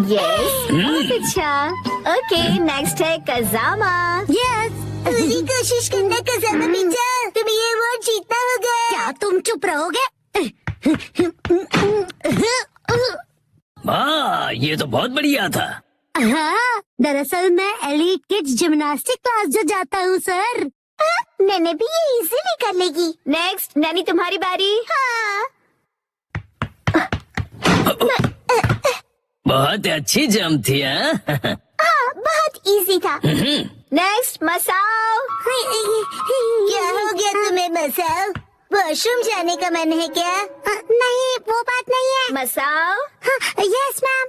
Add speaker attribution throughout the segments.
Speaker 1: Yes, बहुत अच्छा। Okay, next है कजामा।
Speaker 2: यस,
Speaker 3: पूरी कोशिश करना कजामा बेटा, तुम्हें ये अवार्ड जीतना होगा।
Speaker 2: क्या तुम चुप रहोगे?
Speaker 4: वाह, ये तो बहुत बढ़िया था।
Speaker 2: हाँ, दरअसल मैं एलीट किड्स जिम्नास्टिक क्लास जो जाता हूँ सर।
Speaker 3: नैने भी ये इजीली कर लेगी।
Speaker 1: नेक्स्ट, नैनी तुम्हारी बारी।
Speaker 3: हाँ।
Speaker 4: बहुत अच्छी जंप थी। हाँ?
Speaker 3: हाँ, बहुत इजी था।
Speaker 1: नेक्स्ट, मसाओ।
Speaker 3: क्या हो गया तुम्हें मसाओ? वॉशरूम जाने का मन है क्या?
Speaker 2: नहीं, वो बात नहीं है।
Speaker 1: मसाओ।
Speaker 2: Yes ma'am.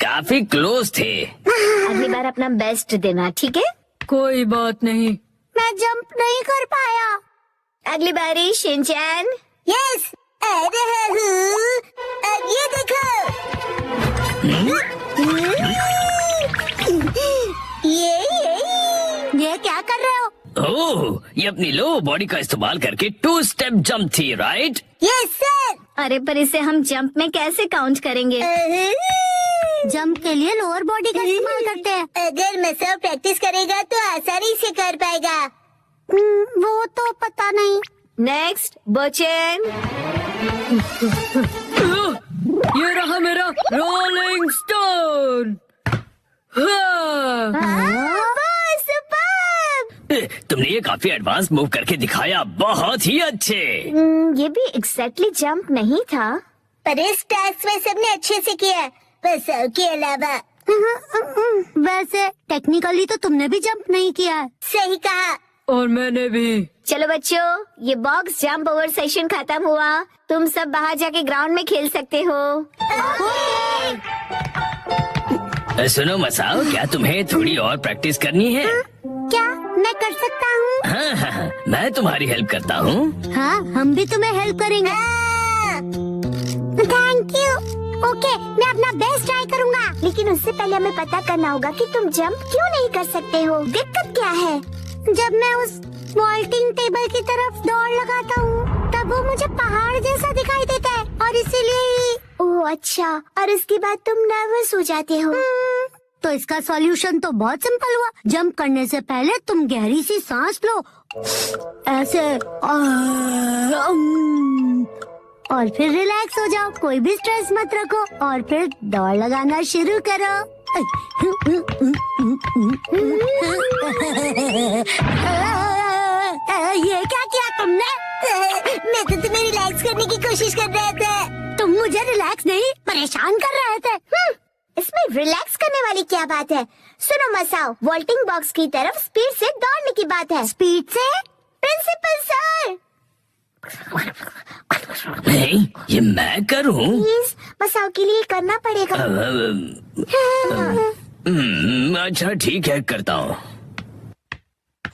Speaker 4: काफी क्लोज थे।
Speaker 1: अगली बार अपना बेस्ट देना, ठीक है?
Speaker 5: कोई बात नहीं।
Speaker 2: मैं जंप नहीं कर पाया।
Speaker 1: अगली बारी शिनचैन।
Speaker 3: यस, आ रहा हूँ। अब ये देखो।
Speaker 2: ये क्या कर रहे हो?
Speaker 4: ओह, ये अपनी लो बॉडी का इस्तेमाल करके 2 स्टेप जंप थी, राइट?
Speaker 3: Yes sir.
Speaker 1: अरे पर इसे हम जंप में कैसे काउंट करेंगे?
Speaker 2: जंप के लिए लोअर बॉडी का इस्तेमाल करते हैं।
Speaker 3: अगर मसाओ प्रैक्टिस करेगा तो आसानी से कर पाएगा।
Speaker 2: वो तो पता नहीं।
Speaker 1: नेक्स्ट, बोचेन।
Speaker 5: ये रहा मेरा रोलिंग स्टोन।
Speaker 4: तुमने ये काफी एडवांस मूव करके दिखाया, बहुत ही अच्छे।
Speaker 1: ये भी एग्जैक्टली जंप नहीं था।
Speaker 3: पर इस टास्क में सबने अच्छे से किया, मसाओ के अलावा।
Speaker 2: वैसे टेक्निकली तो तुमने भी जंप नहीं किया।
Speaker 3: सही कहा।
Speaker 5: और मैंने भी।
Speaker 1: चलो बच्चों, ये बॉक्स जंप ओवर सेशन खत्म हुआ। तुम सब बाहर जाके ग्राउंड में खेल सकते हो।
Speaker 4: सुनो मसाओ, क्या तुम्हें थोड़ी और प्रैक्टिस करनी है?
Speaker 2: क्या मैं कर सकता हूँ?
Speaker 4: हाँ, मैं तुम्हारी हेल्प करता हूँ।
Speaker 2: हाँ, हम भी तुम्हें हेल्प करेंगे। Thank you. ओके, मैं अपना बेस्ट ट्राई करूँगा।
Speaker 3: लेकिन उससे पहले हमें पता करना होगा कि तुम जंप क्यों नहीं कर सकते हो। दिक्कत क्या है?
Speaker 2: जब मैं उस वॉल्टिंग टेबल की तरफ दौड़ लगाता हूँ, तब वो मुझे पहाड़ जैसा दिखाई देता है और इसीलिए।
Speaker 3: ओह अच्छा, और उसके बाद तुम नर्वस हो जाते हो।
Speaker 2: तो इसका सॉल्यूशन तो बहुत सिंपल हुआ। जंप करने से पहले तुम गहरी सी सांस लो, ऐसे, और फिर रिलैक्स हो जाओ। कोई भी स्ट्रेस मत रखो और फिर दौड़ लगाना शुरू करो। ये क्या किया तुमने?
Speaker 3: मैं तो तुम्हें रिलैक्स करने की कोशिश कर रहा था।
Speaker 2: तुम मुझे रिलैक्स नहीं, परेशान कर रहे थे।
Speaker 3: इसमें रिलैक्स करने वाली क्या बात है? सुनो मसाओ, वॉल्टिंग बॉक्स की तरफ स्पीड से दौड़ने की बात है।
Speaker 2: स्पीड से?
Speaker 3: प्रिंसिपल सर,
Speaker 4: नहीं, ये मैं करूँ?
Speaker 3: प्लीज मसाओ के लिए करना पड़ेगा।
Speaker 4: अच्छा ठीक है, करता हूँ।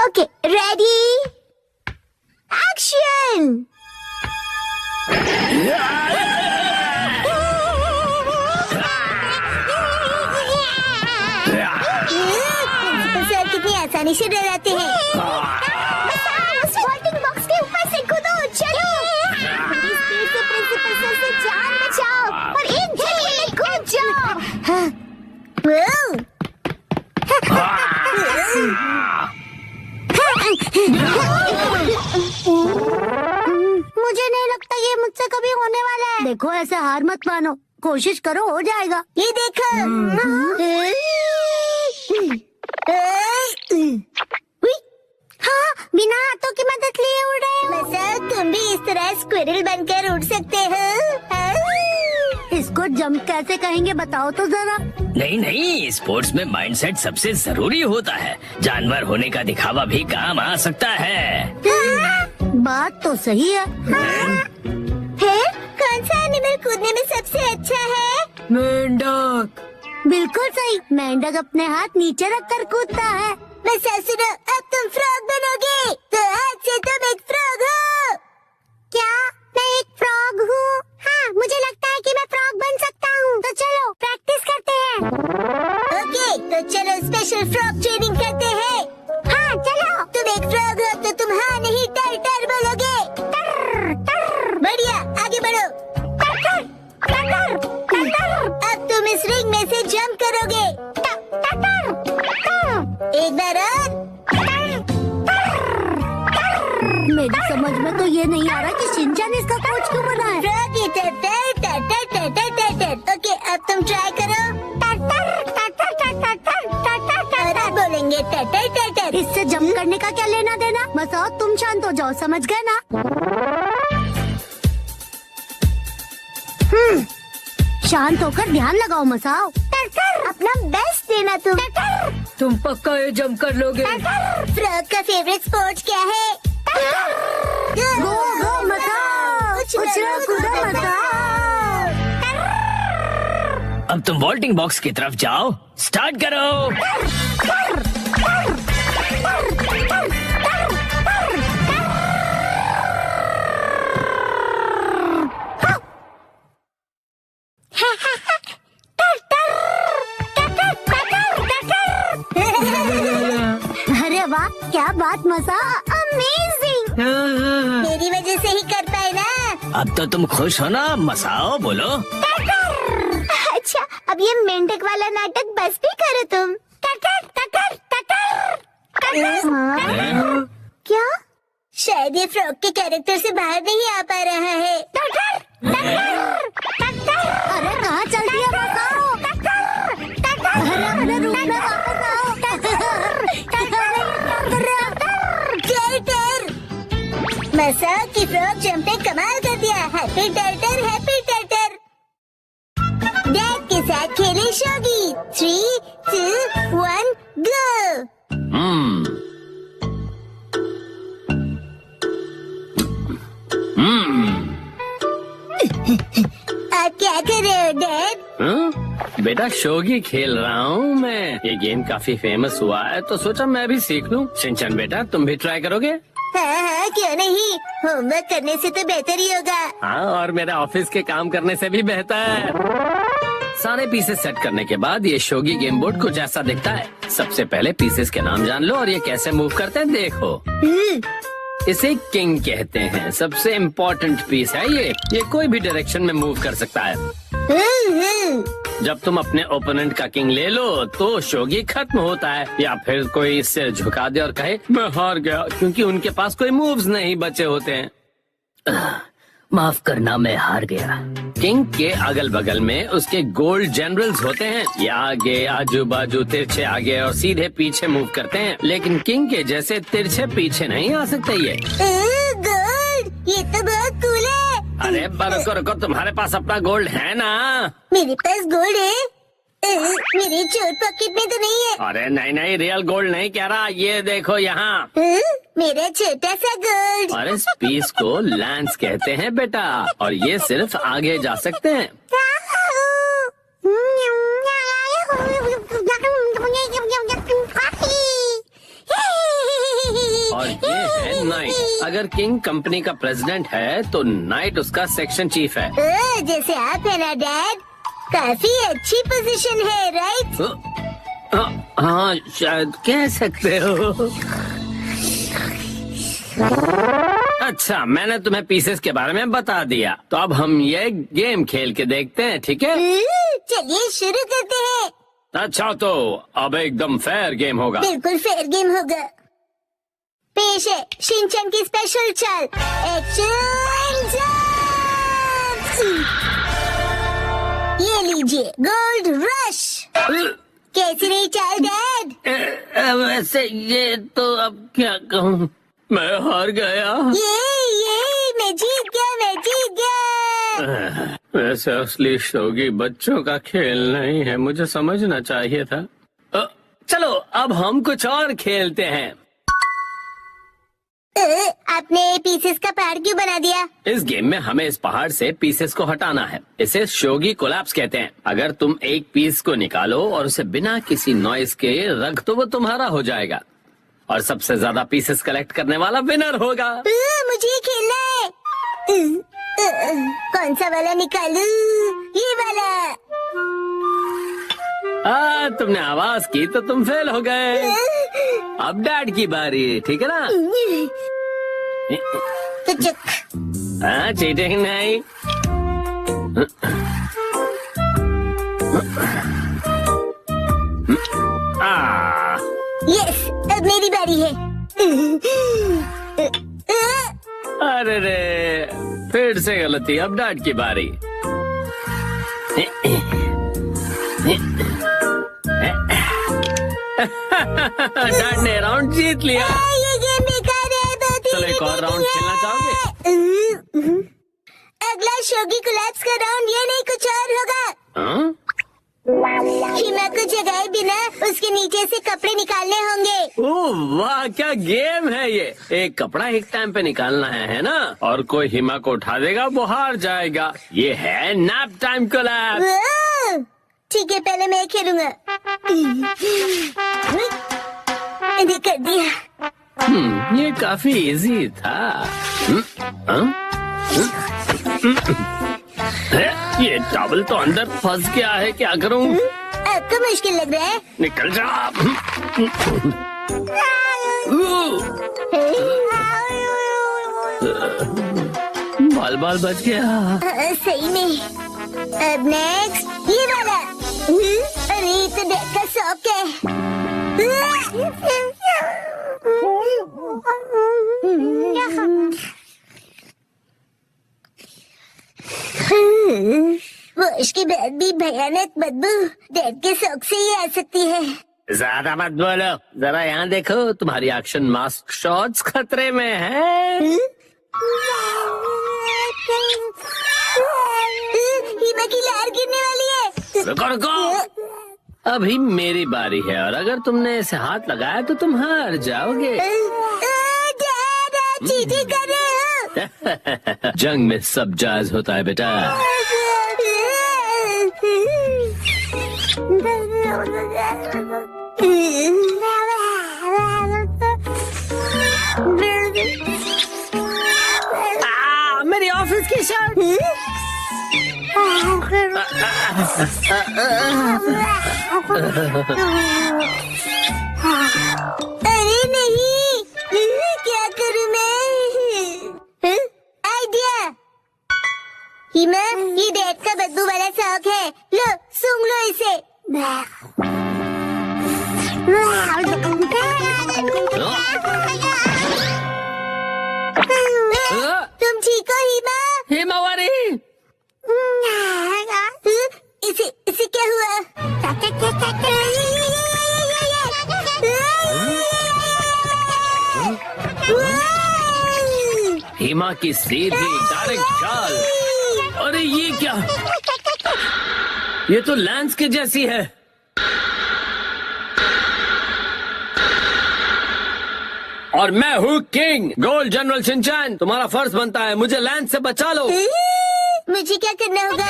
Speaker 3: Okay, ready, action. सर कितनी आसानी से डराते हैं। उस वॉल्टिंग बॉक्स के ऊपर से कूदो, चलो। प्लीज स्पीड से प्रिंसिपल सर से जान बचाओ और एक झटके में कूद जाओ।
Speaker 2: मुझे नहीं लगता ये मुझसे कभी होने वाला है। देखो, ऐसे हार मत मानो, कोशिश करो, हो जाएगा।
Speaker 3: ये देखो।
Speaker 2: हाँ, बिना हाथों की मदद लिए उड़ रहे हो।
Speaker 3: मसाओ, तुम भी इस तरह स्क्विरल बनकर उड़ सकते हो।
Speaker 2: इसको जंप कैसे कहेंगे बताओ तो जरा।
Speaker 4: नहीं नहीं, स्पोर्ट्स में माइंडसेट सबसे जरूरी होता है। जानवर होने का दिखावा भी काम आ सकता है।
Speaker 2: बात तो सही है।
Speaker 3: फिर कौन सा एनिमल कूदने में सबसे अच्छा है?
Speaker 5: मेंढक।
Speaker 2: बिल्कुल सही, मेंढक अपने हाथ नीचे रखकर कूदता है।
Speaker 3: मसाओ सुनो, अब तुम फ्रॉग बनोगे, तो आज से तुम एक फ्रॉग हो।
Speaker 2: क्या मैं एक फ्रॉग हूँ? हाँ, मुझे लगता है कि मैं फ्रॉग बन सकता हूँ। तो चलो प्रैक्टिस करते हैं।
Speaker 3: ओके, तो चलो स्पेशल फ्रॉग ट्रेनिंग करते हैं।
Speaker 2: हाँ चलो।
Speaker 3: तुम एक फ्रॉग हो तो तुम हाँ नहीं टर टर बोलोगे।
Speaker 2: एक बार और।
Speaker 3: मेरी समझ में तो ये नहीं आ रहा कि शिनचैन इसका कोच क्यों बना है।
Speaker 2: फ्रॉग ईटर टर टर टर टर टर टर टर। ओके अब तुम ट्राई करो। टर टर टर टर टर टर टर टर टर। और अब बोलेंगे टर टर टर टर।
Speaker 3: इससे जंप करने का क्या लेना देना। मसाओ तुम शांत हो जाओ, समझ गए ना। शांत होकर ध्यान लगाओ मसाओ।
Speaker 2: अपना बेस्ट देना तुम।
Speaker 5: तुम पक्का ये जंप कर लोगे।
Speaker 2: फ्रॉग का फेवरेट स्पोर्ट्स क्या है?
Speaker 3: गो गो मसाओ, उछलो कूदो मसाओ।
Speaker 4: अब तुम वॉल्टिंग बॉक्स की तरफ जाओ, स्टार्ट करो।
Speaker 3: अरे वाह, क्या बात मसाओ,
Speaker 2: अमेजिंग। मेरी वजह से ही कर पाए ना।
Speaker 4: अब तो तुम खुश हो ना मसाओ, बोलो।
Speaker 2: अच्छा अब ये मेंढक वाला नाटक बस भी करो तुम।
Speaker 4: हैं?
Speaker 2: क्या? शायद ये फ्रॉग के कैरेक्टर से बाहर नहीं आ पा रहा है।
Speaker 3: अरे कहाँ चल रही है मसाओ। अरे रुकना, वापस आओ।
Speaker 2: मसाओ की फ्रॉग जंपिंग कमाल कर दिया। हैप्पी टर्टर, हैप्पी टर्टर। डैड के साथ खेले शोगी। 3, 2, 1 गो। आप क्या कर रहे हो डैड?
Speaker 6: बेटा शोगी खेल रहा हूँ मैं। ये गेम काफी फेमस हुआ है तो सोचा मैं भी सीख लूँ। शिनचैन बेटा तुम भी ट्राई करोगे?
Speaker 2: हाँ क्यों नहीं, होमवर्क करने से तो बेहतर ही होगा।
Speaker 6: हाँ और मेरे ऑफिस के काम करने से भी बेहतर। सारे पीसेस सेट करने के बाद ये शोगी गेम बोर्ड कुछ ऐसा दिखता है। सबसे पहले पीसेस के नाम जान लो और ये कैसे मूव करते हैं देखो। इसे किंग कहते हैं। सबसे इम्पोर्टेंट पीस है ये कोई भी डायरेक्शन में मूव कर सकता है। जब तुम अपने ओपोनेंट का किंग ले लो तो शोगी खत्म होता है, या फिर कोई सिर झुका दे और कहे मैं हार गया, क्योंकि उनके पास कोई मूव्स नहीं बचे होते हैं।
Speaker 4: माफ करना, मैं हार गया।
Speaker 6: किंग के अगल बगल में उसके गोल्ड जनरल्स होते हैं। ये आगे आजू बाजू तिरछे आगे और सीधे पीछे मूव करते हैं, लेकिन किंग के जैसे तिरछे पीछे नहीं आ सकते ये।
Speaker 2: गोल्ड, ये तो बहुत कूल है।
Speaker 6: अरे रुको रुको, तुम्हारे पास अपना गोल्ड है ना?
Speaker 2: मेरे पास गोल्ड है। मेरे चोट पॉकेट में तो नहीं है।
Speaker 6: अरे नहीं नहीं, रियल गोल्ड नहीं कह रहा, ये देखो यहाँ।
Speaker 2: मेरा छोटा सा गोल्ड।
Speaker 6: और इस पीस को लैंस कहते हैं बेटा, और ये सिर्फ आगे जा सकते हैं। और ये है नाइट। अगर किंग कंपनी का प्रेसिडेंट है तो नाइट उसका सेक्शन चीफ है।
Speaker 2: जैसे आप है ना डैड, काफी अच्छी पोजीशन है राइट?
Speaker 6: हाँ शायद कह सकते हो। अच्छा मैंने तुम्हें पीसेस के बारे में बता दिया, तो अब हम ये गेम खेल के देखते हैं, ठीक है?
Speaker 2: चलिए शुरू करते हैं।
Speaker 6: अच्छा तो अब एकदम फेयर गेम होगा।
Speaker 2: बिल्कुल फेयर गेम होगा। पेश है शिनचैन की स्पेशल चाल, एक्शन जंप। ये लीजिए गोल्ड रश। कैसी रही चाल डैड?
Speaker 6: वैसे ये तो अब क्या कहूँ, मैं हार गया।
Speaker 2: ये मैं जीत गया।
Speaker 6: वैसे असली शोगी बच्चों का खेल नहीं है, मुझे समझना चाहिए था। चलो अब हम कुछ और खेलते हैं।
Speaker 2: आपने पीसेस का पहाड़ क्यों बना दिया?
Speaker 6: इस गेम में हमें इस पहाड़ से पीसेस को हटाना है। इसे शोगी कोलैप्स कहते हैं। अगर तुम एक पीस को निकालो और उसे बिना किसी नॉइस के रख दो, वो तुम्हारा हो जाएगा, और सबसे ज्यादा पीसेस कलेक्ट करने वाला विनर होगा।
Speaker 2: मुझे खेलना है। कौन सा वाला निकालूं? ये वाला।
Speaker 6: तुमने आवाज की तो तुम फेल हो गए। अब डैड की बारी, ठीक है ना? हाँ चीटिंग नहीं।
Speaker 2: यस, अब मेरी बारी है।
Speaker 6: अरे रे, फिर से गलती, अब डांट की बारी। डांट ने राउंड जीत लिया।
Speaker 2: ये गेम बेकार है, बहुत ही
Speaker 6: चलो एक और राउंड खेलना चाहोगे?
Speaker 2: अगला शोगी कोलैप्स का राउंड ये नहीं कुछ और होगा।
Speaker 6: हाँ?
Speaker 2: हिमा को जगाए बिना उसके नीचे से कपड़े निकालने होंगे।
Speaker 6: ओह वाह, क्या गेम है ये। एक कपड़ा एक टाइम पे निकालना है ना? और कोई हिमा को उठा देगा वो हार जाएगा। ये है नैप टाइम कोलैप्स।
Speaker 2: वाह, ठीक है, पहले मैं खेलूंगा। कर दिया।
Speaker 6: ये काफी इजी था। ये टॉवल तो अंदर फंस गया है, क्या करूं?
Speaker 2: आपको मुश्किल लग रहा है?
Speaker 6: निकल जा। बाल बाल बच गया।
Speaker 2: सही में। अब नेक्स्ट ये वाला। अरे ये तो डेट का शौक है। वॉश के बाद भी भयानक बदबू डेट के शौक से ही आ सकती है।
Speaker 6: ज्यादा मत बोलो, जरा यहाँ देखो, तुम्हारी एक्शन मास्क शॉट्स खतरे में है।
Speaker 2: हिमा की लहर गिरने वाली है।
Speaker 6: रुको रुको, अभी मेरी बारी है और अगर तुमने इसे हाथ लगाया तो तुम हार जाओगे।
Speaker 2: चीटिंग कर रहे हो।
Speaker 6: जंग में सब जायज होता है बेटा। मेरी ऑफिस की शर्ट।
Speaker 2: अरे नहीं, क्या करूं मैं? आइडिया। हिमा, ये डेट का बदबू वाला शौक है। लो, सूंघ लो इसे। तुम ठीक हो हिमा?
Speaker 6: हिमावरी,
Speaker 2: इसे क्या हुआ?
Speaker 6: हिमा की सीधी डायरेक्ट चाल। अरे ये क्या? ये तो लैंस के जैसी है। और मैं हूँ किंग गोल्ड जनरल शिनचैन। तुम्हारा फर्ज बनता है मुझे लैंस से बचा लो।
Speaker 2: मुझे क्या करना होगा?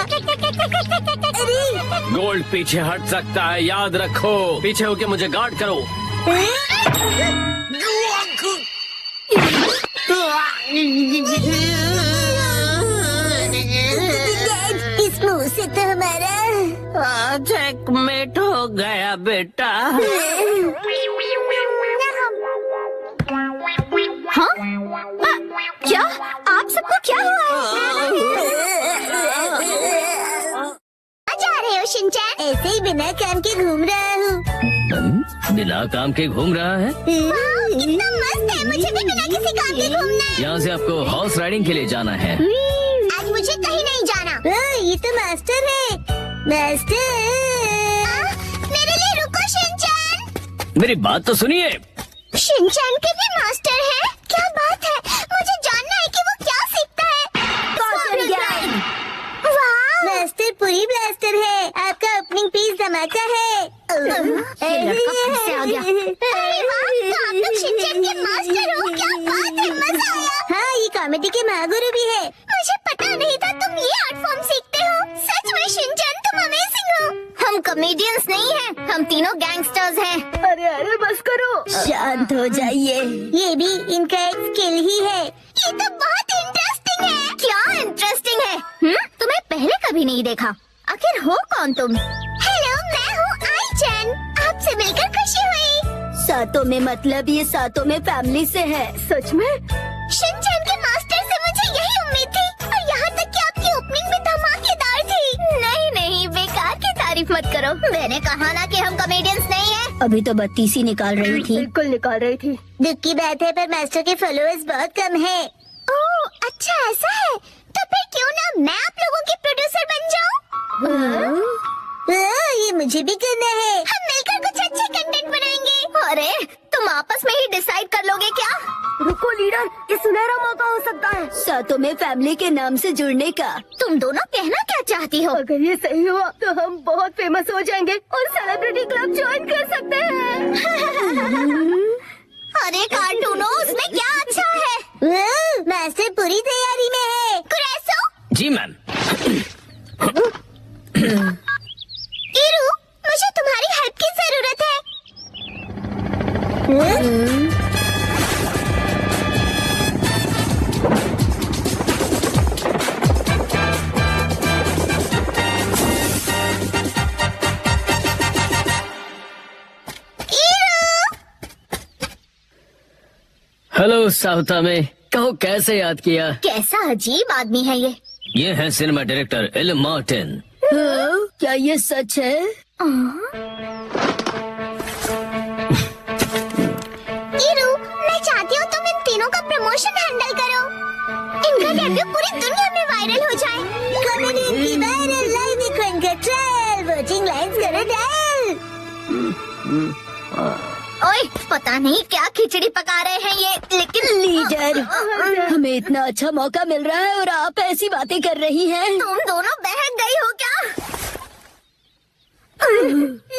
Speaker 2: अरे
Speaker 6: गोल्ड पीछे हट सकता है, याद रखो। पीछे होके मुझे गार्ड करो।
Speaker 2: इस मुंह से तो हमारा
Speaker 6: चेकमेट हो गया बेटा।
Speaker 1: हाँ? क्या आप सबको क्या हुआ?
Speaker 2: जा रहे हो शिनचैन? ऐसे ही बिना काम के घूम रहा हूँ।
Speaker 6: बिना काम के घूम रहा है?
Speaker 2: कितना मस्त है, मुझे भी बिना किसी काम के घूमना है।
Speaker 6: यहाँ से आपको हॉर्स राइडिंग के लिए जाना है।
Speaker 2: आज मुझे कहीं नहीं जाना। ये तो मास्टर है। मास्टर, मेरे लिए रुको शिनचैन।
Speaker 6: मेरी बात तो सुनिए।
Speaker 2: शिनचैन के भी मास्टर है? क्या बात है, मुझे जानना है कि वो क्या सीखता है। वाह, मास्टर पूरी ब्लास्टर है। आपका ओपनिंग पीस धमाका है।
Speaker 1: ये लड़का फिर से आ गया।
Speaker 2: अरे वाह, तो आप लोग शिनचैन के मास्टर हो, क्या बात है, मजा आया। हाँ, ये कॉमेडी के महागुरु भी है। मुझे पता नहीं था तुम ये आर्ट फॉर्म सीखते हो। सच में शिनचैन, तुम अमेजिंग हो।
Speaker 1: हम कॉमेडियंस नहीं हैं, हम तीनों गैंगस्टर्स हैं।
Speaker 5: अरे अरे बस करो।
Speaker 2: शांत हो जाइए, ये भी इनका एक स्किल ही है। ये तो बहुत इंटरेस्टिंग है।
Speaker 1: क्या इंटरेस्टिंग है? तुम्हें पहले कभी नहीं देखा। आखिर हो कौन तुम?
Speaker 2: हेलो, मैं हूँ आई-चैन। आपसे मिलकर खुशी हुई।
Speaker 1: सातों में मतलब ये सातों में फैमिली से है।
Speaker 5: सच में?
Speaker 2: शिनचैन के मास्टर से मुझे यही उम्मीद थी, और यहाँ तक कि आपकी ओपनिंग भी धमाकेदार थी।
Speaker 1: नहीं नहीं, बेकार की तारीफ मत करो। मैंने कहा ना कि हम कॉमेडियंस नहीं हैं। अभी तो बत्तीस ही निकाल रही थी।
Speaker 5: बिल्कुल निकाल रही थी।
Speaker 2: दुख की बात है पर मास्टर के फॉलोअर्स बहुत कम है।
Speaker 3: ओह, अच्छा ऐसा है। तो फिर क्यों ना मैं आप लोगों की प्रोड्यूसर बन जाऊं?
Speaker 2: ये मुझे भी करना है।
Speaker 3: हम मिलकर कुछ अच्छे कंटेंट बनाएंगे। अरे तुम आपस में ही डिसाइड कर लोगे क्या?
Speaker 5: रुको लीडर, ये सुनहरा मौका हो सकता है।
Speaker 1: सातों में फैमिली के नाम से जुड़ने का।
Speaker 3: तुम दोनों कहना क्या चाहती हो?
Speaker 5: अगर ये सही हुआ तो हम बहुत फेमस हो जाएंगे और सेलिब्रिटी क्लब ज्वाइन कर सकते हैं।
Speaker 3: अरे कार्टूनो, उसमें क्या अच्छा है?
Speaker 2: मास्टर पूरी तैयारी में है।
Speaker 3: कुरैसो,
Speaker 6: जी मैम।
Speaker 3: इरू, मुझे तुम्हारी हेल्प की जरूरत है।
Speaker 6: हेलो साउथा में, कहो कैसे याद किया?
Speaker 3: कैसा अजीब आदमी है ये
Speaker 6: है सिनेमा डायरेक्टर एल मार्टिन।
Speaker 1: क्या ये सच है?
Speaker 3: इरू, मैं चाहती हूँ तुम इन तीनों का प्रमोशन हैंडल करो। इनका डेब्यू पूरी दुनिया में वायरल हो जाए।
Speaker 2: कॉमेडी की वायरल लाइन कौन का ट्रायल, वोटिंग लाइन्स करो डायल।
Speaker 3: ओए, पता नहीं क्या खिचड़ी पका रहे हैं ये, लेकिन
Speaker 1: लीडर, हमें इतना अच्छा मौका मिल रहा है और आप ऐसी बातें कर रही हैं।
Speaker 3: तुम दोनों बहक गई हो क्या?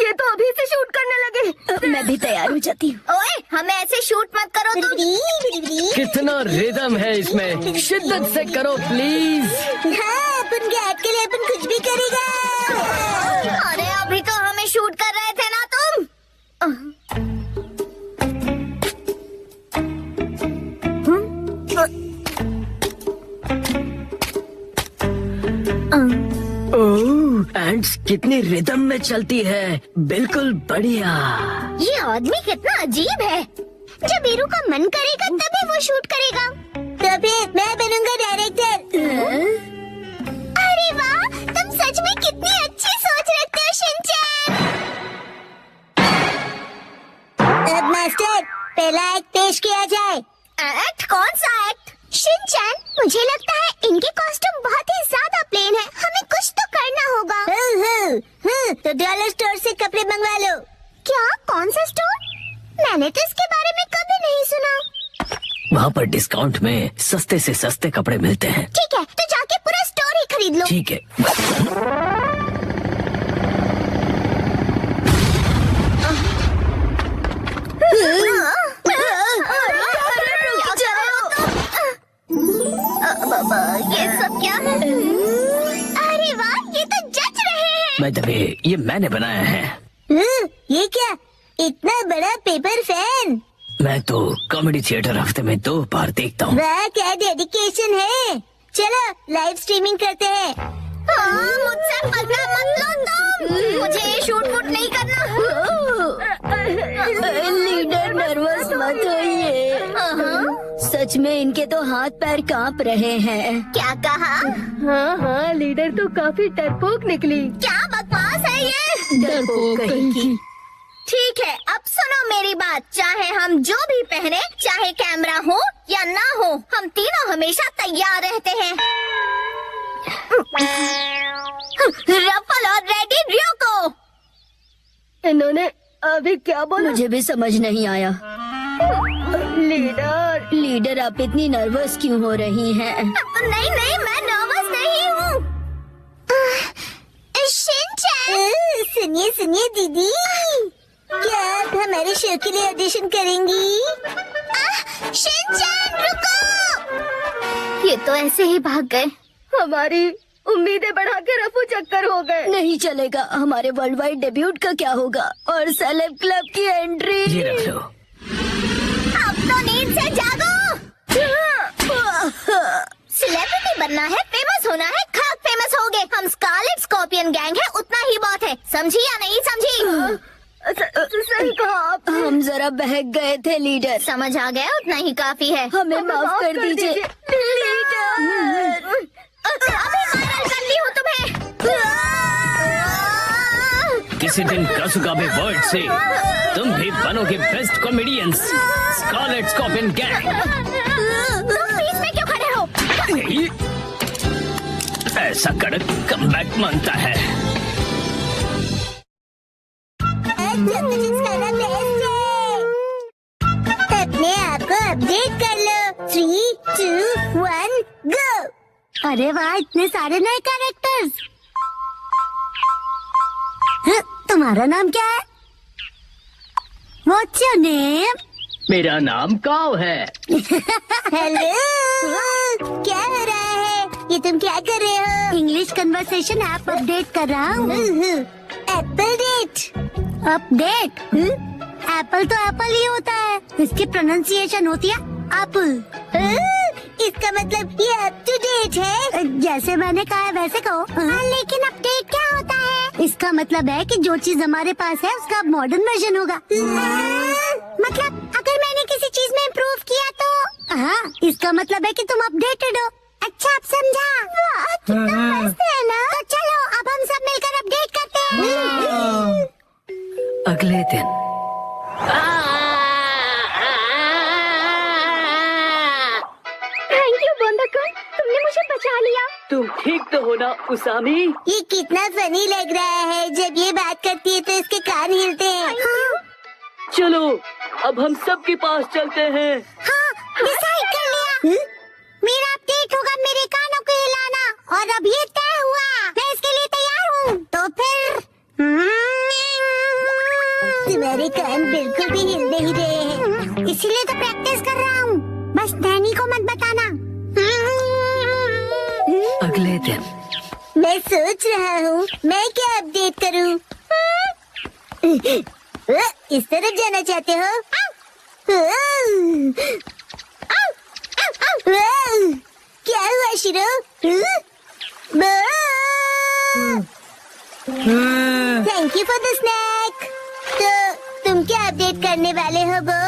Speaker 5: ये तो अभी से शूट करने लगे।
Speaker 1: मैं भी तैयार हो जाती हूँ।
Speaker 3: ओए, हमें ऐसे शूट मत करो तुम।
Speaker 6: कितना रिदम है इसमें, शिद्दत से करो प्लीज।
Speaker 2: हाँ, अपन के हाथ के लिए अपन कुछ भी करेगा।
Speaker 3: अरे अभी तो हमें शूट कर रहे थे ना तुम।
Speaker 6: ओह, एंड्स कितनी रिदम में चलती है, बिल्कुल बढ़िया।
Speaker 3: ये आदमी कितना अजीब है। जब ईरू का मन करेगा तभी वो शूट करेगा।
Speaker 2: तो फिर मैं बनूंगा डायरेक्टर।
Speaker 3: अरे वाह, तुम सच में कितनी अच्छी सोच रखते हो शिनचैन।
Speaker 2: अब मास्टर, पहला एक्ट पेश किया जाए।
Speaker 3: एक्ट? कौन सा एक्ट? शिनचैन, मुझे लगता है इनके कॉस्ट्यूम बहुत ही ज्यादा प्लेन है। हमें कुछ तो करना होगा।
Speaker 2: तो डॉलर स्टोर से कपड़े मंगवा लो।
Speaker 3: क्या? कौन सा स्टोर? मैंने तो इसके बारे में कभी नहीं सुना।
Speaker 6: वहाँ पर डिस्काउंट में सस्ते से सस्ते कपड़े मिलते हैं।
Speaker 3: ठीक है, तो जाके पूरा स्टोर ही खरीद लो।
Speaker 6: ठीक है।
Speaker 3: ये सब क्या है? अरे वाह, ये तो जच रहे हैं।
Speaker 6: मैं दबे, ये मैंने बनाया है।
Speaker 2: ये क्या, इतना बड़ा पेपर फैन?
Speaker 6: मैं तो कॉमेडी थिएटर हफ्ते में 2 बार देखता हूँ।
Speaker 2: वाह, क्या डेडिकेशन है। चलो लाइव स्ट्रीमिंग करते हैं।
Speaker 3: मुझसे पकड़ा मत लो तुम। मुझे शूट वूट नहीं करना।
Speaker 1: लीडर, नर्वस मत होइए। सच में इनके तो हाथ पैर कांप रहे हैं।
Speaker 3: क्या कहा?
Speaker 5: हाँ हाँ, लीडर तो काफी डरपोक निकली।
Speaker 3: क्या बकवास है ये?
Speaker 1: डरपोक कहीं की।
Speaker 3: ठीक है, अब सुनो मेरी बात। चाहे हम जो भी पहने, चाहे कैमरा हो या ना हो, हम तीनों हमेशा तैयार रहते हैं। रफल और रेडी, रियोको।
Speaker 5: इन्होंने अभी क्या बोला?
Speaker 1: मुझे भी समझ नहीं आया। लीडर, आप इतनी नर्वस क्यों हो रही हैं?
Speaker 3: नहीं नहीं, मैं नर्वस नहीं हूँ। शिनचैन,
Speaker 2: सुनिए सुनिए दीदी, क्या आप हमारे शो के लिए ऑडिशन करेंगी?
Speaker 3: शिनचैन रुको। ये तो ऐसे ही भाग गए।
Speaker 5: हमारी उम्मीदें बढ़ा के रफू चक्कर हो गए।
Speaker 1: नहीं चलेगा। हमारे वर्ल्ड वाइड डेब्यूट का क्या होगा? और सेलेब क्लब की एंट्री।
Speaker 6: ये रख लो।
Speaker 3: अब तो नींद से जागो। सेलिब्रिटी बनना है, फेमस होना है, खाक फेमस हो गए। हम स्कारलेट स्कॉर्पियन गैंग है, उतना ही बहुत है। समझी या नहीं समझी?
Speaker 5: सही कहा आप।
Speaker 1: हम जरा बहक गए थे लीडर।
Speaker 3: समझ आ गया, उतना ही काफी है।
Speaker 1: हमें माफ कर दीजिए
Speaker 5: लीडर।
Speaker 3: अभी वायरल कर ली हूँ तुम्हें।
Speaker 4: प्रेसिडेंट कासुगाबे वर्ल्ड से तुम भी बनोगे best comedians, scarlet scorpion gang.
Speaker 3: तुम बीच में क्यों खड़े हो?
Speaker 4: ऐसा कड़क कमबैक मांगता है।
Speaker 2: अपने आप को अपडेट कर लो। 3, 2, 1, गो।
Speaker 3: अरे वाह, इतने सारे नए कैरेक्टर्स। तुम्हारा नाम क्या है? What's your name?
Speaker 4: मेरा नाम काव है।
Speaker 2: हेलो, क्या हो रहा है? ये तुम क्या कर रहे हो?
Speaker 3: इंग्लिश कन्वर्सेशन ऐप अपडेट कर रहा हूँ।
Speaker 2: Apple date.
Speaker 3: अपडेट? एप्पल तो एप्पल ही होता है, इसकी प्रोनाउंसिएशन होती है एप्पल।
Speaker 2: इसका मतलब ये अप टू डेट है।
Speaker 3: जैसे मैंने कहा है वैसे कहो।
Speaker 2: लेकिन अपडेट क्या होता है?
Speaker 3: इसका मतलब है कि जो चीज हमारे पास है उसका मॉडर्न वर्जन होगा।
Speaker 2: मतलब अगर मैंने किसी चीज में इम्प्रूव किया तो?
Speaker 3: हाँ, इसका मतलब है कि तुम अपडेटेड हो।
Speaker 2: अच्छा, अब समझा। वाह, कितना मस्त है ना। तो चलो अब हम सब मिलकर अपडेट करते हैं।
Speaker 6: अगले दिन
Speaker 5: थैंक यू बोंदाकुन, तुमने मुझे बचा लिया।
Speaker 7: तुम ठीक तो हो ना उसामी?
Speaker 2: ये कितना फनी लग रहा है। जब ये बात करती है तो इसके कान हिलते हैं।
Speaker 7: चलो अब हम सब के पास चलते हैं।
Speaker 2: हाँ, डिसाइड कर लिया। मेरा अपडेट होगा मेरे कानों को हिलाना, और अब ये तय हुआ। मैं इसके लिए तैयार हूँ। तो फिर तुम्हारे कान बिल्कुल भी हिल नहीं रहे हैं, इसीलिए तो प्रैक्टिस कर रहा हूँ। बस नैनी को मत बताना।
Speaker 6: अगले दिन
Speaker 2: मैं सोच रहा हूँ मैं क्या अपडेट करूँ। इस तरफ जाना चाहते हो? क्या हुआ शिरो? Thank you for the snake. तो तुम क्या अपडेट करने वाले हो बो?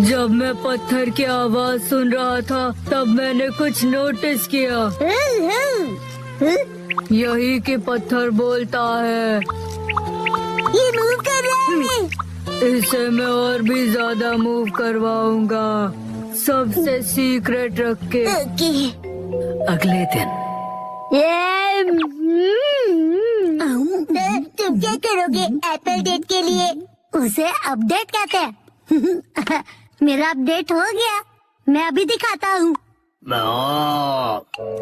Speaker 1: जब मैं पत्थर की आवाज सुन रहा था तब मैंने कुछ नोटिस किया। यही कि पत्थर बोलता है।
Speaker 2: ये मूव कर रहा है।
Speaker 1: इसे मैं और भी ज्यादा मूव करवाऊंगा, सबसे सीक्रेट रख के।
Speaker 2: ओके।
Speaker 6: अगले दिन
Speaker 2: तो तुम क्या करोगे एप्पल डेट के लिए?
Speaker 3: उसे अपडेट कहते हैं। मेरा अपडेट हो गया, मैं अभी दिखाता हूँ।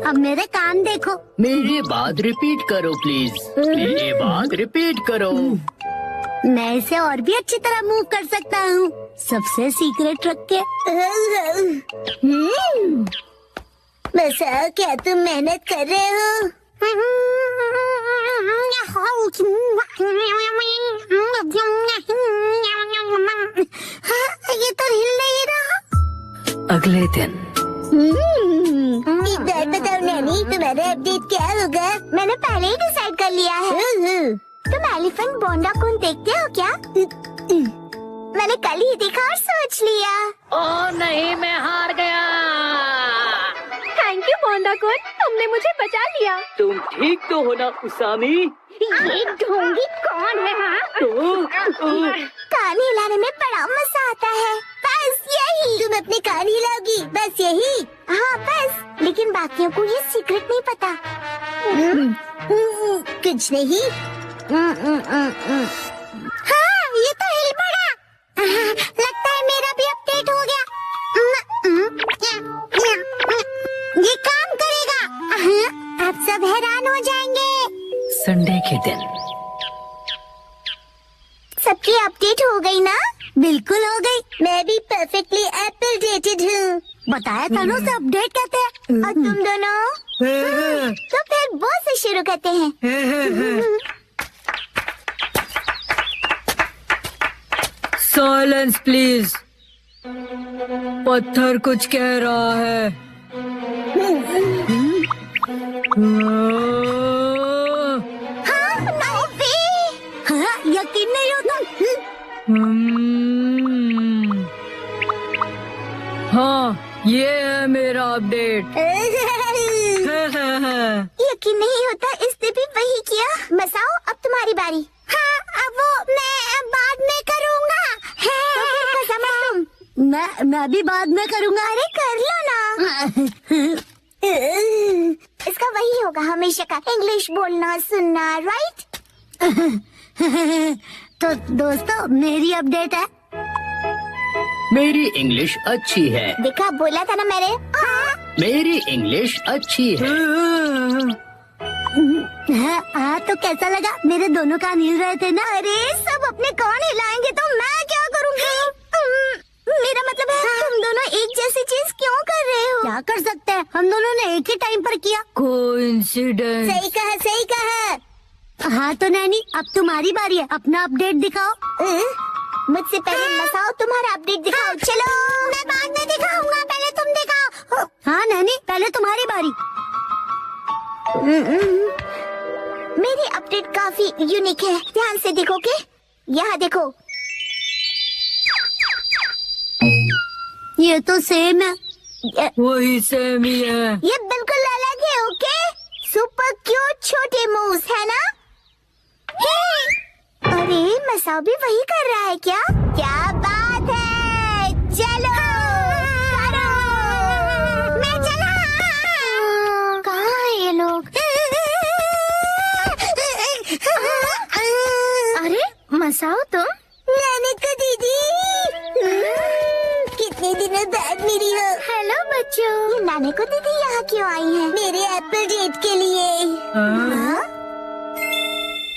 Speaker 3: अब मेरे कान देखो।
Speaker 4: मेरी बात रिपीट करो प्लीज। मेरी बात रिपीट करो।
Speaker 3: मैं इसे और भी अच्छी तरह मूव कर सकता हूँ, सबसे सीक्रेट रख के।
Speaker 2: बसा, क्या तुम मेहनत कर रहे हो?
Speaker 3: ये तो हिल नहीं रहा।
Speaker 6: अगले दिन
Speaker 2: एक बात बताओ नैनी, तुम्हारा अपडेट क्या होगा?
Speaker 3: मैंने पहले ही डिसाइड कर लिया है। तुम एलिफेंट बोंडाकुन देखते हो क्या? मैंने कल ही देखा और सोच लिया।
Speaker 7: ओ नहीं, मैं हार गया।
Speaker 5: थैंक यू बोंदाकुन, तुमने मुझे बचा लिया।
Speaker 7: तुम ठीक तो हो ना उसामी?
Speaker 5: ये ढोंगी कौन है? हाँ,
Speaker 2: कान हिलाने में बड़ा मजा आता है। बस यही। तुम अपने कान हिलाओगी, बस यही?
Speaker 3: हाँ बस, लेकिन बाकियों को ये सीक्रेट नहीं पता।
Speaker 2: कुछ नहीं।
Speaker 3: हाँ, ये तो हिल पड़ा। लगता है मेरा भी अपडेट हो गया। ये काम करेगा। अब सब हैरान हो जाएंगे।
Speaker 6: संडे के दिन
Speaker 2: सबकी अपडेट हो गई ना?
Speaker 3: बिल्कुल हो गई।
Speaker 2: मैं भी परफेक्टली एप्पल डेटेड हूँ।
Speaker 3: बताया था ना, उसे अपडेट कहते हैं।
Speaker 2: और तुम दोनों? तो फिर वो से शुरू करते हैं।
Speaker 1: Silence please. पत्थर कुछ कह रहा है।
Speaker 3: हाँ, यकीन नहीं होता।
Speaker 1: हाँ, ये है मेरा अपडेट।
Speaker 3: यकीन नहीं होता, इसने भी वही किया।
Speaker 2: बाद में करूँगा। अरे कर लो ना। इसका वही होगा हमेशा का, इंग्लिश बोलना सुनना, राइट? तो दोस्तों मेरी अपडेट है।
Speaker 6: मेरी इंग्लिश अच्छी है।
Speaker 2: देखा, बोला था ना मैंने।
Speaker 6: मेरी इंग्लिश अच्छी है।
Speaker 2: हाँ, तो कैसा लगा? मेरे दोनों कान हिल रहे थे ना। अरे सब अपने कान हिलाएंगे तो मैं क्या करूँगी? मेरा मतलब है तुम दोनों एक जैसी चीज क्यों कर रहे हो? क्या कर सकते हैं, हम दोनों ने एक ही टाइम पर किया।
Speaker 1: कोइंसिडेंस।
Speaker 2: सही कहा, सही कहा। हाँ तो नैनी, अब तुम्हारी बारी है, अपना अपडेट दिखाओ। मुझसे पहले मसाओ, तुम्हारा अपडेट दिखाओ। चलो, मैं बाद में दिखाऊंगा, पहले तुम दिखाओ। हाँ नैनी, पहले तुम्हारी बारी। मेरी अपडेट काफी यूनिक है, ध्यान से देखोगे? यहाँ देखो, ये तो सेम है।
Speaker 1: वही सेम ही है।
Speaker 2: ये बिल्कुल अलग है, ओके? सुपर क्यूट छोटे मूव्स है ना? अरे मसाओ भी वही कर रहा है क्या? क्या बात है, चलो करो। मैं चला। कहाँ है ये लोग?
Speaker 5: अरे मसाओ तुम?
Speaker 2: नानी को दीदी, कितने दिनों बाद मिली हो।
Speaker 5: हेलो बच्चों।
Speaker 2: ये नानी को दीदी यहाँ क्यों आई है? मेरे एप्पल डेट के लिए। हाँ?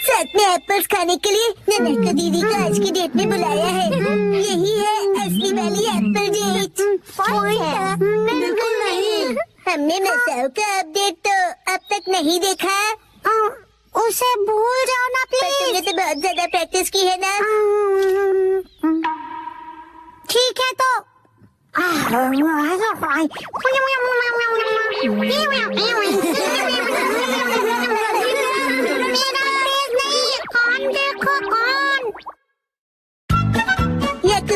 Speaker 2: साथ में एप्पल्स खाने के लिए नानी को दीदी को आज की डेट में बुलाया है। यही है असली वाली एप्पल डेट। बिल्कुल नहीं, हमने मसाओ का अपडेट तो अब तक नहीं देखा। उसे भूल जाओ ना प्लीज। तुमने तो बहुत ज्यादा प्रैक्टिस की है ना। ठीक है तो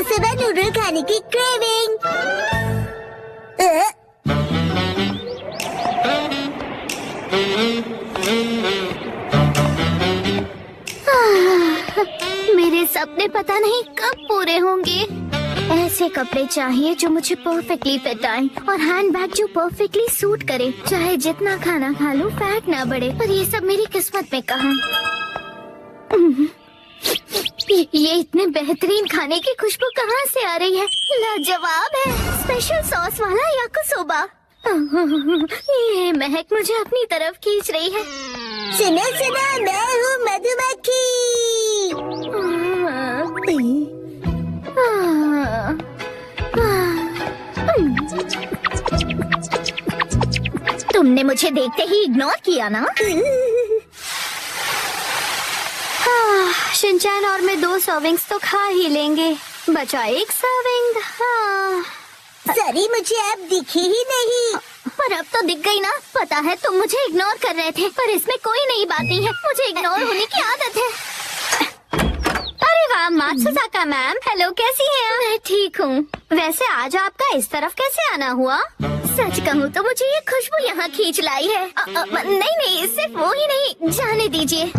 Speaker 2: सुबह नूडल खाने की क्रेविंग।
Speaker 5: मेरे सपने पता नहीं कब पूरे होंगे। ऐसे कपड़े चाहिए जो मुझे परफेक्टली फिट आए और हैंडबैग जो परफेक्टली सूट करे। चाहे जितना खाना खा लूं फैट ना बढ़े, पर ये सब मेरी किस्मत में कहाँ। ये इतने बेहतरीन खाने की खुशबू कहाँ से आ रही है? लाजवाब है, स्पेशल सॉस वाला याकिसोबा। ये महक मुझे अपनी तरफ खींच रही है।
Speaker 2: सुनो सुनो, मैं हूँ मधुमक्खी।
Speaker 5: तुमने मुझे देखते ही इग्नोर किया ना? शिनचैन और मैं 2 सर्विंग्स तो खा ही लेंगे, बचा 1 सर्विंग।
Speaker 2: सॉरी, मुझे अब दिखी ही नहीं।
Speaker 5: पर अब तो दिख गई ना। पता है तुम मुझे इग्नोर कर रहे थे, पर इसमें कोई नई बात नहीं है, मुझे इग्नोर होने की आदत है। अरे वाह मात्सुजाका मैम, हेलो, कैसी हैं आप? मैं ठीक हूँ। वैसे आज आपका इस तरफ कैसे आना हुआ? सच कहूँ तो मुझे ये खुशबू यहाँ खींच लाई है। नहीं, सिर्फ वो ही नहीं, जाने दीजिए।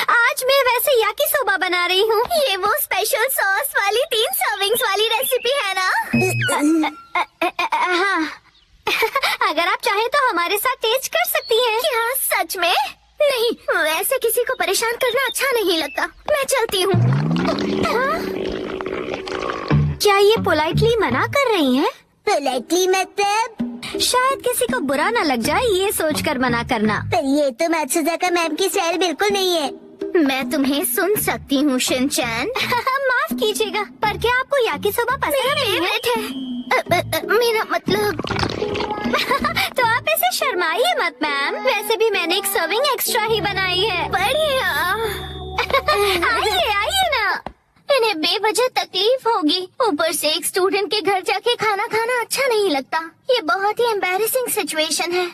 Speaker 5: आज मैं वैसे याकिसोबा बना रही हूँ। ये वो स्पेशल सॉस वाली 3 सर्विंग्स वाली रेसिपी है ना? हाँ। अगर आप चाहें तो हमारे साथ टेस्ट कर सकती हैं। क्या सच में? नहीं, वैसे किसी को परेशान करना अच्छा नहीं लगता। मैं चलती हूँ। क्या ये पोलाइटली मना कर रही हैं?
Speaker 2: पोलाइटली मतलब?
Speaker 5: शायद किसी को बुरा न लग जाए ये सोचकर मना करना।
Speaker 2: पर ये तो मात्सुजाका मैम की स्टाइल बिल्कुल नहीं है।
Speaker 5: मैं तुम्हें सुन सकती हूँ शिनचैन। माफ कीजिएगा, पर क्या आपको याकिसोबा पसंद है? मेरा मतलब तो आप ऐसे शर्माइए मत मैम, वैसे भी मैंने 1 सर्विंग एक्स्ट्रा ही बनाई है। बढ़िया। आइए ना, इन्हें बेवजह तकलीफ होगी। ऊपर से एक स्टूडेंट के घर जाके खाना खाना अच्छा नहीं लगता। ये बहुत ही एम्बैरेसिंग सिचुएशन है।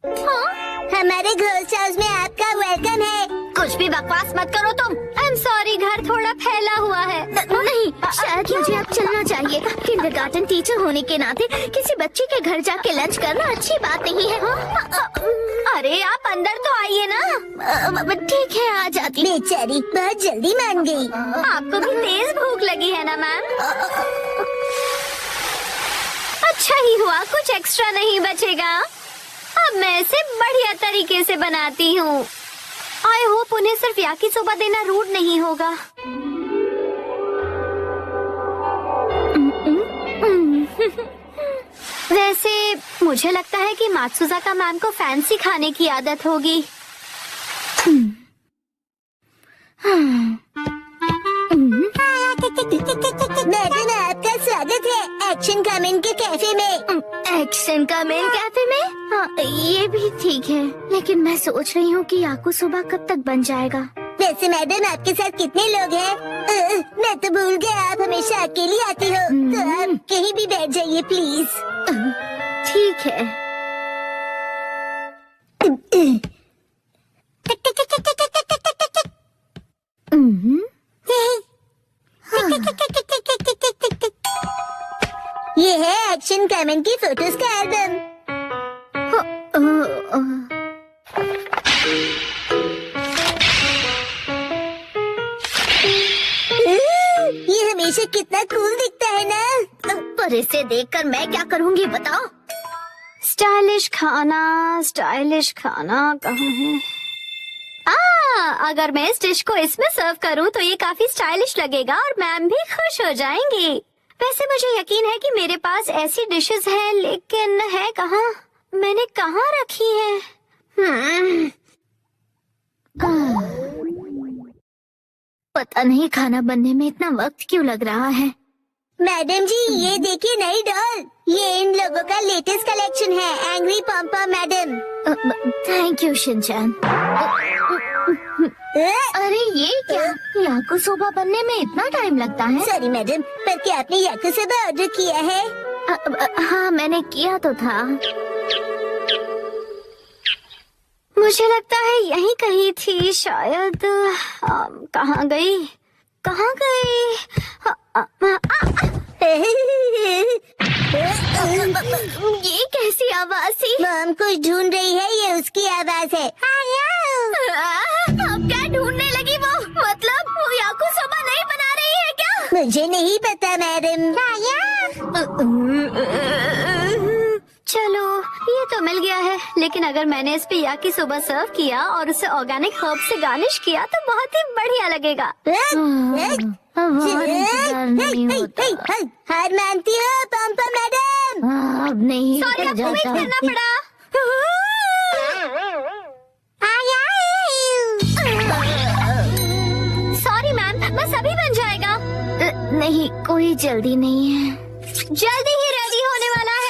Speaker 2: हमारे घोस्ट हाउस में आपका वेलकम है।
Speaker 5: कुछ भी बकवास मत करो तुम। आई एम सॉरी, घर थोड़ा फैला हुआ है। नहीं, शायद मुझे अब चलना चाहिए। किंडरगार्टन टीचर होने के नाते किसी बच्चे के घर जाके लंच करना अच्छी बात नहीं है। अरे आप अंदर तो आइए ना। ठीक है, आ जाती।
Speaker 2: बेचारी बहुत जल्दी मान गई।
Speaker 5: आपको भी तेज भूख लगी है ना मैम? अच्छा ही हुआ, कुछ एक्स्ट्रा नहीं बचेगा। अब मैं इसे बढ़िया तरीके से बनाती हूँ। आई होप उन्हें सिर्फ याकिसोबा देना रूड नहीं होगा। वैसे मुझे लगता है कि मात्सुजाका मैम को फैंसी खाने की आदत होगी।
Speaker 2: मैडम आपका स्वागत है एक्शन कमेंट के कैफे में।
Speaker 5: एक्शन का मेन कैफे में? हाँ, ये भी ठीक है, लेकिन मैं सोच रही हूँ कि याकिसोबा कब तक बन जाएगा।
Speaker 2: वैसे मैडम आपके साथ कितने लोग हैं? मैं तो भूल गया, आप हमेशा अकेली आती हो। तो आप कहीं भी बैठ जाइए प्लीज।
Speaker 5: ठीक है।
Speaker 2: ये है एक्शन कमेंट की फोटोज का एल्बम। ये हमेशा कितना कूल दिखता है ना।
Speaker 5: पर इसे देखकर मैं क्या करूँगी बताओ? स्टाइलिश खाना कहाँ है? अगर मैं इस डिश को इसमें सर्व करूं तो ये काफी स्टाइलिश लगेगा और मैम भी खुश हो जाएंगी। वैसे मुझे यकीन है कि मेरे पास ऐसी डिशेस हैं, लेकिन है कहाँ? मैंने कहाँ रखी है? पता नहीं खाना बनने में इतना वक्त क्यों लग रहा है।
Speaker 2: मैडम जी ये देखिए नई डॉल। ये इन लोगों का लेटेस्ट कलेक्शन है, एंग्री पॉम्पा मैडम।
Speaker 5: Thank you Shinchan. अरे ये क्या? याकिसोबा बनने में इतना टाइम लगता है?
Speaker 2: सॉरी मैडम, पर क्या आपने याकिसोबा ऑर्डर किया है?
Speaker 5: हाँ मैंने किया तो था। मुझे लगता है यहीं कहीं थी शायद। कहाँ गई? ये कैसी आवाज थी?
Speaker 2: मॉम कुछ ढूंढ रही है, ये उसकी आवाज है।
Speaker 5: अब क्या ढूंढने लगी वो? मतलब वो याकिसोबा नहीं बना रही है क्या?
Speaker 2: मुझे नहीं पता मैडम।
Speaker 5: चलो ये तो मिल गया है, लेकिन अगर मैंने इस पे याकिसोबा सर्व किया और उसे ऑर्गेनिक हर्ब से गार्निश किया तो बहुत ही बढ़िया लगेगा।
Speaker 2: हार मानती हो पॉम्पा मैडम?
Speaker 5: अब नहीं
Speaker 2: सॉरी,
Speaker 5: आपको वेट करना पड़ा। सॉरी मैम, बस अभी बन जाएगा। नहीं, कोई जल्दी नहीं है, जल्दी ही रेडी होने वाला है।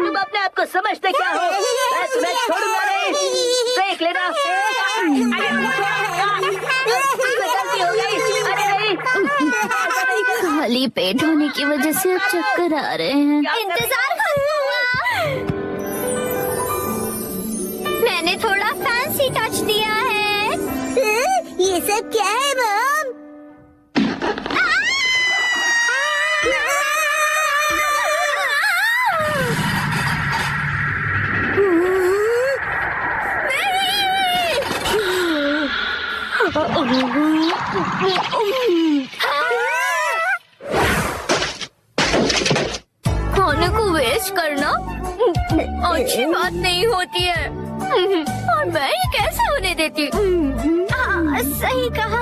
Speaker 7: तुम अपने आप को समझते क्या हो? मैं तुम्हें छोड़ूंगा नहीं। देख लेना। गलती हो गई। अरे नहीं।
Speaker 5: खाली पेट होने की वजह से अब चक्कर आ रहे हैं। इंतजार करूंगा। मैंने थोड़ा फैंसी टच दिया है।
Speaker 2: ये सब क्या है मॉम?
Speaker 5: खाने को वेस्ट करना अच्छी बात नहीं होती है। और मैं ये कैसे होने देती? सही कहा।